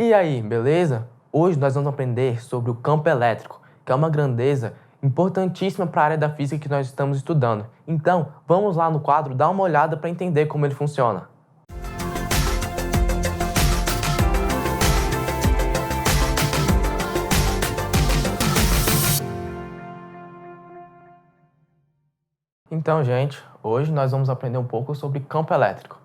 E aí, beleza? Hoje nós vamos aprender sobre o campo elétrico, que é uma grandeza importantíssima para a área da física que nós estamos estudando. Então, vamos lá no quadro dar uma olhada para entender como ele funciona. Então, gente, hoje nós vamos aprender um pouco sobre campo elétrico.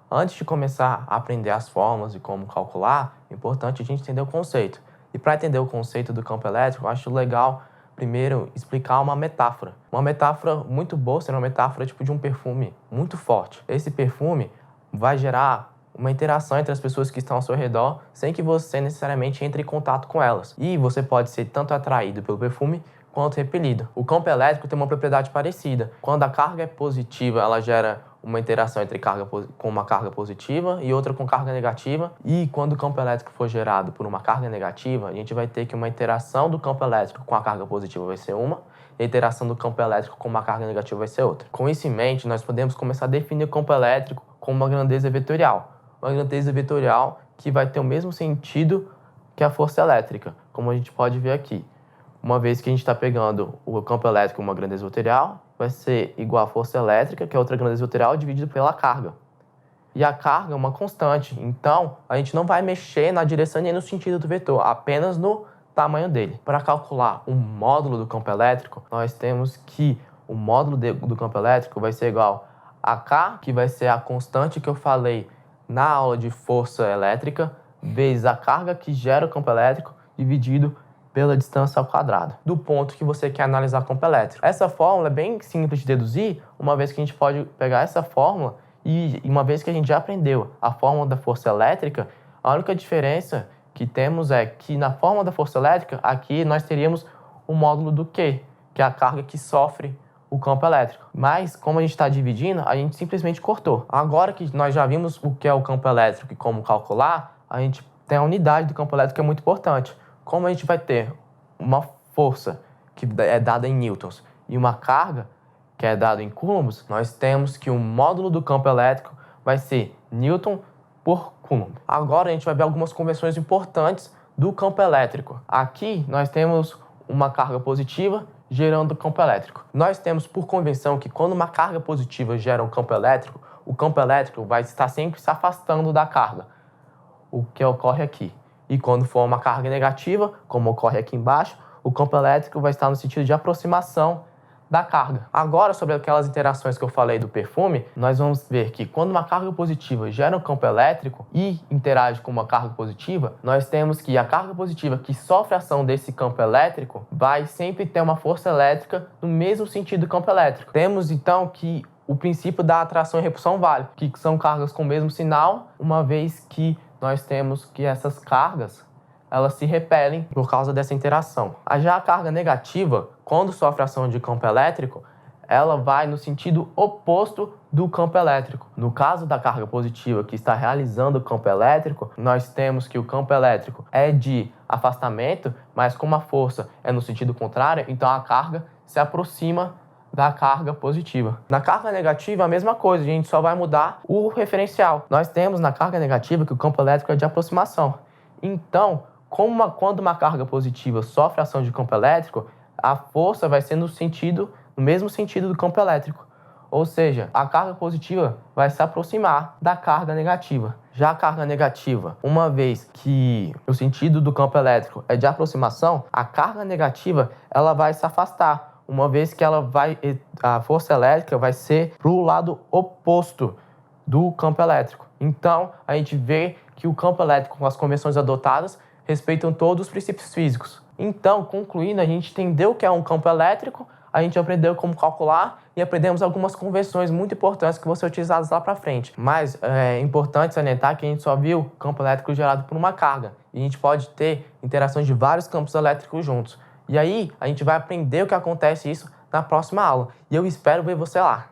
Antes de começar a aprender as fórmulas e como calcular, é importante a gente entender o conceito. E para entender o conceito do campo elétrico, eu acho legal primeiro explicar uma metáfora. Uma metáfora muito boa seria uma metáfora tipo de um perfume muito forte. Esse perfume vai gerar uma interação entre as pessoas que estão ao seu redor sem que você necessariamente entre em contato com elas. E você pode ser tanto atraído pelo perfume quanto repelido. O campo elétrico tem uma propriedade parecida. Quando a carga é positiva, ela gera uma interação entre com uma carga positiva e outra com carga negativa. E quando o campo elétrico for gerado por uma carga negativa, a gente vai ter que uma interação do campo elétrico com a carga positiva vai ser uma, e a interação do campo elétrico com uma carga negativa vai ser outra. Com isso em mente, nós podemos começar a definir o campo elétrico como uma grandeza vetorial. Uma grandeza vetorial que vai ter o mesmo sentido que a força elétrica, como a gente pode ver aqui. Uma vez que a gente está pegando o campo elétrico uma grandeza vetorial, vai ser igual à força elétrica, que é outra grandeza vetorial, dividido pela carga. E a carga é uma constante, então a gente não vai mexer na direção nem no sentido do vetor, apenas no tamanho dele. Para calcular o módulo do campo elétrico, nós temos que o módulo do campo elétrico vai ser igual a K, que vai ser a constante que eu falei na aula de força elétrica, vezes a carga que gera o campo elétrico, dividido pela distância ao quadrado, do ponto que você quer analisar o campo elétrico. Essa fórmula é bem simples de deduzir, uma vez que a gente pode pegar essa fórmula e uma vez que a gente já aprendeu a fórmula da força elétrica, a única diferença que temos é que na fórmula da força elétrica, aqui nós teríamos o módulo do Q, que é a carga que sofre o campo elétrico. Mas, como a gente está dividindo, a gente simplesmente cortou. Agora que nós já vimos o que é o campo elétrico e como calcular, a gente tem a unidade do campo elétrico que é muito importante. Como a gente vai ter uma força que é dada em newtons e uma carga que é dada em coulombs, nós temos que o módulo do campo elétrico vai ser newton por coulomb. Agora a gente vai ver algumas conversões importantes do campo elétrico. Aqui nós temos uma carga positiva gerando o campo elétrico. Nós temos por convenção que quando uma carga positiva gera um campo elétrico, o campo elétrico vai estar sempre se afastando da carga, o que ocorre aqui. E quando for uma carga negativa, como ocorre aqui embaixo, o campo elétrico vai estar no sentido de aproximação da carga. Agora, sobre aquelas interações que eu falei do perfume, nós vamos ver que quando uma carga positiva gera um campo elétrico e interage com uma carga positiva, nós temos que a carga positiva que sofre a ação desse campo elétrico vai sempre ter uma força elétrica no mesmo sentido do campo elétrico. Temos, então, que o princípio da atração e repulsão vale, que são cargas com o mesmo sinal, uma vez que nós temos que essas cargas, elas se repelem por causa dessa interação. Já a carga negativa, quando sofre ação de campo elétrico, ela vai no sentido oposto do campo elétrico. No caso da carga positiva que está realizando o campo elétrico, nós temos que o campo elétrico é de afastamento, mas como a força é no sentido contrário, então a carga se aproxima da carga positiva. Na carga negativa, a mesma coisa, a gente só vai mudar o referencial. Nós temos na carga negativa que o campo elétrico é de aproximação. Então, quando uma carga positiva sofre ação de campo elétrico, a força vai ser no mesmo sentido do campo elétrico. Ou seja, a carga positiva vai se aproximar da carga negativa. Já a carga negativa, uma vez que o sentido do campo elétrico é de aproximação, a carga negativa ela vai se afastar, uma vez que a força elétrica vai ser para o lado oposto do campo elétrico. Então, a gente vê que o campo elétrico, com as convenções adotadas, respeitam todos os princípios físicos. Então, concluindo, a gente entendeu o que é um campo elétrico, a gente aprendeu como calcular e aprendemos algumas convenções muito importantes que vão ser utilizadas lá para frente. Mas é importante salientar que a gente só viu campo elétrico gerado por uma carga. E a gente pode ter interações de vários campos elétricos juntos. E aí, a gente vai aprender o que acontece isso na próxima aula. E eu espero ver você lá.